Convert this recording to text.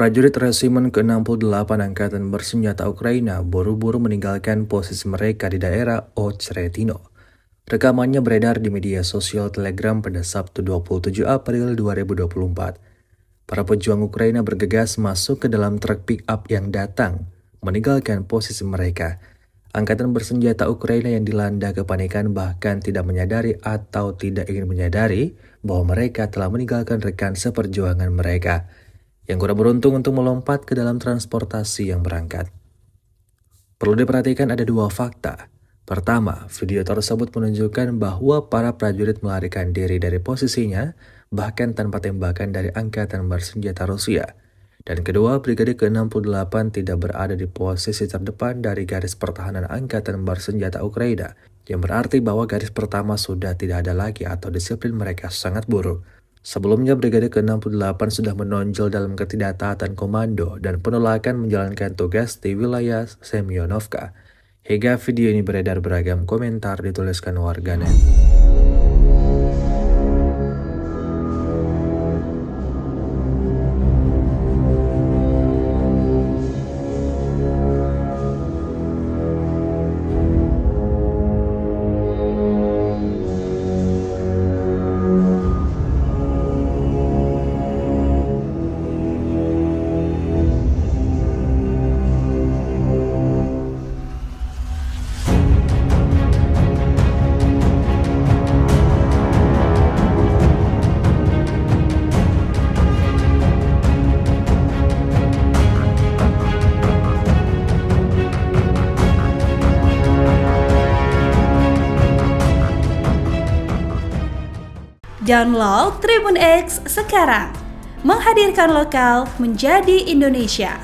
Prajurit Resimen ke-68 Angkatan Bersenjata Ukraina buru-buru meninggalkan posisi mereka di daerah Ochretino. Rekamannya beredar di media sosial Telegram pada Sabtu 27 April 2024. Para pejuang Ukraina bergegas masuk ke dalam truk pick-up yang datang, meninggalkan posisi mereka. Angkatan bersenjata Ukraina yang dilanda kepanikan bahkan tidak menyadari atau tidak ingin menyadari bahwa mereka telah meninggalkan rekan seperjuangan mereka yang kurang beruntung untuk melompat ke dalam transportasi yang berangkat. Perlu diperhatikan ada dua fakta. Pertama, video tersebut menunjukkan bahwa para prajurit melarikan diri dari posisinya, bahkan tanpa tembakan dari Angkatan Bersenjata Rusia. Dan kedua, Brigade ke-68 tidak berada di posisi terdepan dari garis pertahanan Angkatan Bersenjata Ukraina, yang berarti bahwa garis pertama sudah tidak ada lagi atau disiplin mereka sangat buruk. Sebelumnya, Brigade ke-68 sudah menonjol dalam ketidaktaatan komando dan penolakan menjalankan tugas di wilayah Semyonovka. Hingga video ini beredar beragam komentar dituliskan warganet. Download Tribun X sekarang, menghadirkan lokal menjadi Indonesia.